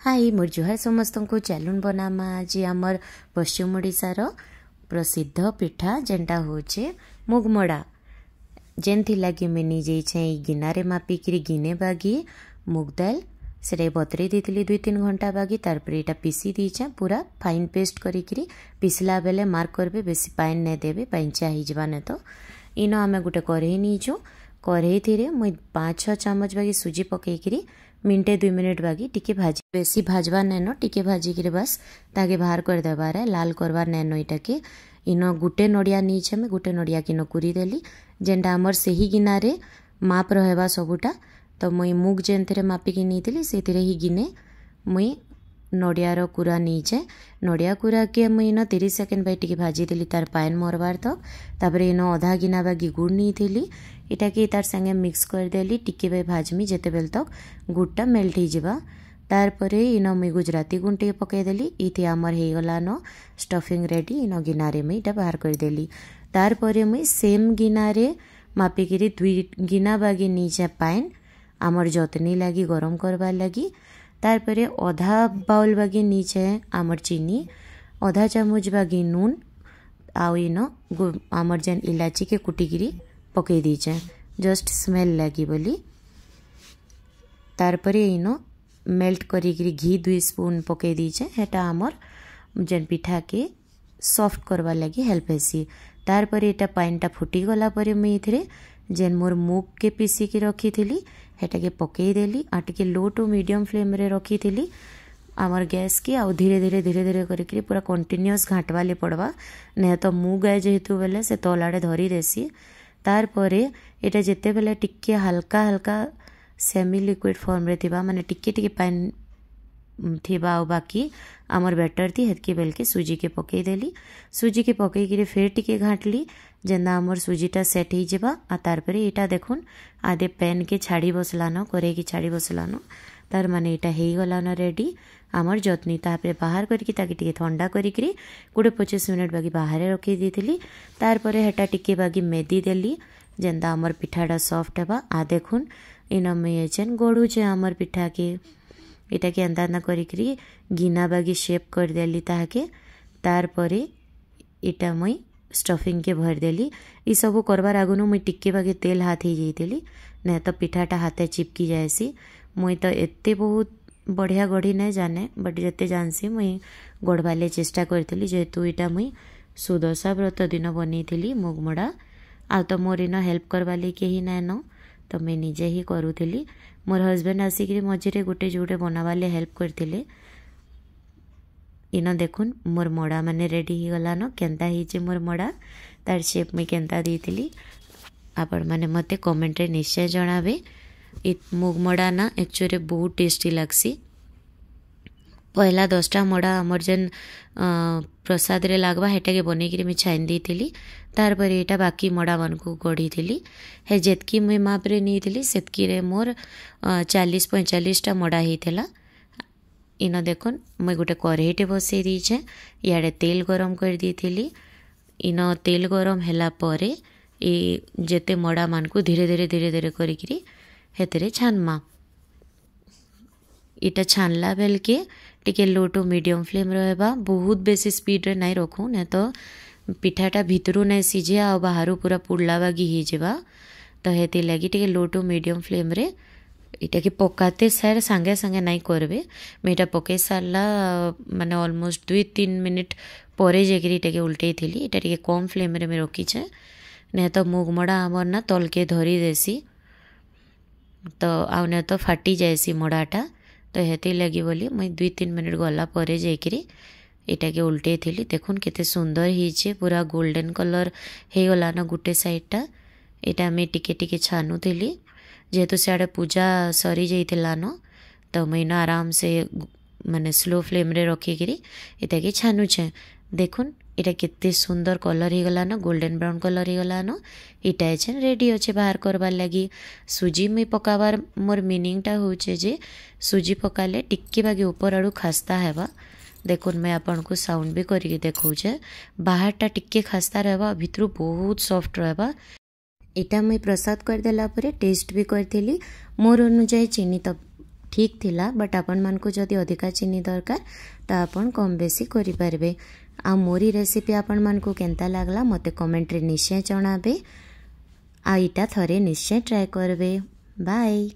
High मोर जुहार समस्त को चैलून बनामा आज आमर पश्चिम ओडिशार प्रसिद्ध पिठा जेनटा होचे मुगमड़ा जेन थी लगी मैं नहीं जाइए गिनारे मापिकी गिने बागी मुग दाल से बतरे देती 2-3 घंटा बागी तारपर यहाँ पीसी दीचे पूरा फाइन पेस्ट करी पीसला बेले मार्क करबे बेसी पाइन नहीं देवे पाइंचा हो तो इन आम गोटे कढ़ई नीचु कढ़ई थी मुई 5-6 चामच बागी सुजी पकईकरी मिनटे 2 मिनिट बागी टिके भाजी बेसी भाजवा नैन टिके भाजिकी बस ताके बाहर कर देवार लाल करवार नैन इटा के इन गुटे नड़िया नीचे में गुटे नड़िया किन कुरीदेली जेनटा आमर से ही गिनारे माप रहा सबूटा तो मुई मुग जेन थे मापिकी नहीं से ही गिने मुई नड़ियार कुरा नीचे नड़िया कुरा के मुई इन 30 सेकेंड बाई टिके भाजीदेली तार पाइन मरवार तक इन अधा गिना बागी गुड़ नहीं इटा कि तार संगे मिक्स करदेली टिके बाई भाजमी जेते बेल तक गुड़टा मेल्ट हो जावा तार परे इन मुई गुजराती गुण टे पकईदेली इति आमर हो गलान स्टफिंग रेडी इन गिनारे में इटा बाहर करदेली तार परे मुई सेम गिनारे मापिकी 2 गिना बागी नीचे पाइन आमर जतनी लगी गरम करवार लगी तार परे अधा बाउल बागी नीचे आमर चीनी अधा चामच बागी नून आउ इन आमर जेन इलाची के कुटिकी पकई दीचे जस्ट स्मेल लगी बोली तार परे इन मेल्ट करी घी 2 स्पून पकई दीचे हेटा आमर जेन पिठा के सॉफ्ट करवा लगी हेल्प हेसी तार परे एटा पाइनटा फुटी गला परे मुई इथरे जेन मोर मुग के पीसी की रखी थी हेटा के पकई देली आ टिके लो टू मीडियम फ्लेम रे रखी थी आमर गैस की आउ धीरे धीरे करके पूरा कंटिन्यूअस घाटवाले पड़वा नहीं तो मुग आए जेहेतु बेले से तल आड़े धरी देसी तार परे एटा जेते बेले टिके हल्का हल्का सेमी लिक्विड फॉर्म रे थिबा माने टिके पाइन थिबा आ बाकी आमर बैटर थी हेतके बेल के सूजी के पकई देली सूजी के पकईकरी फिर टिके घाटली जेना आमर सूजीटा सेट हो जावा आ तार परे एटा देखुन आधे पैन के छाड़ी बसलान करे की छाड़ी बसलान तार माने एटा हो गलान रेडी आमर जतनी तापर बाहर करके ताकि टिके ठंडा करी 20-25 मिनट बागी बाहर रखी दी तार परे हेटा टिके बागी मेदी देली जेंदा आमर पिठाटा सॉफ्ट हेबा आ देखुन इन मुई जेन गढ़ुचे आमर पिठा के इटा के अंदा अंदा करी गिना बागी शेप कर देली ताके तार परे इटा मुई स्टफिंग के भर देली ई सब करबार आगुनु मुई टिके बागी तेल हाथ ही जाइली नहीं तो पिठाटा हाथे चिपकी जाएसी मुई तो एते बहुत बढ़िया गढ़ी नहीं जाने बट जिते जानसी मुई गढ़वाले चेष्टा करी जेहेतु इटा मुई सुदशा व्रत दिन बनई मुगमड़ा आ तो मोर इन हेल्प करवाली कहीं नाइन तो मैं निजे ही करूली मोर हजबैंड आसिक मझे गोटे जोटे बनावाले हेल्प करते इन देखुन मोर मड़ा माने रेडी ही गलान केंता ही मोर मड़ा तार शेप मुई केंता देती आपण माने मते कमेंट रे निश्चय जणावे मुग मड़ा ना एक्चुअली बहुत टेस्टी लगसी पहला 10टा मड़ा आमर जेन प्रसाद रे लागवा हेटा के बनईकरी मैं छाइन देती तार पर एटा बाकी मड़ा मन को गढ़ी थी हे जेतकी मुई माप रे नहीं थी सेतकी रे मोर 40-45टा मड़ा ही थला इन देखुन मुई गोटे कढ़ईटे बसई दीचे इे तेल गरम कर दी थी इन तेल गरम हैला परे ए जेते मड़ा मान को धीरे धीरे करी हेतरे छानमा इटा छानला बेल के टिके लो टू मीडियम फ्लेम रहबा बहुत बेसी स्पीड रे नहीं रखू नहीं तो पिठाटा भितरू नहीं सीझे आ बाहर पूरा पुड़ला बागी ही जावा तो हेती लगी टिके लो टू मीडियम फ्लेम रे इटा के पकाते सार संगे संगे नहीं करबे मैं इटा पकई सारला माने ऑलमोस्ट 2-3 मिनिट परे जेकरी इटा के उल्टे थी इटा टिके कम फ्लेम रे मैं रखीचे नहीं तो मुगमड़ा आमर ना तल के धरी देसी तो आउ नहीं तो फाटी जाएसी मड़ाटा तो हेती लगी बोली मुई 2-3 मिनिट गला परे जाकरी इटा के उल्टे थी देखुन केते सुंदर ही पूरा गोल्डन कलर हो गलान गुटे साइडटा इटा मैं टिके छानुली जेहेतु सियाड़े पूजा सरी जाइलान तो मुई आराम से माने स्लो फ्लेम रे रखिकी इटा के छानुचे देखुन इटा केते सुंदर कलर हो गलान गोल्डन ब्राउन कलर हो गलान इटा एछन रेडी अच्छे बाहर करवार लगी सूजी मुई पकावार मोर मीनिंगटा होचे जे सूजी पकाले टिक्के बागे ऊपर आड़ू खास्ता हेबा देखुन मैं आपन को साउंड भी करके देखौचे बाहरटा टिक्के खास्ता रहबा भितरू बहुत सॉफ्ट रहबा इटा मुई प्रसाद करदेला परे टेस्ट भी करथिली मोर अनुसार चीनी तो ठीक थिला बट आपण मानकु जदि अधिका चीनी दरकार तो आपण कम बेसी करि पारबे। आ मोरी रेसिपी आपण मानकु केनता लागला मते कमेंट रे निश्चय जणाबे। आ इटा थरे निश्चय ट्राई करबे। बाय।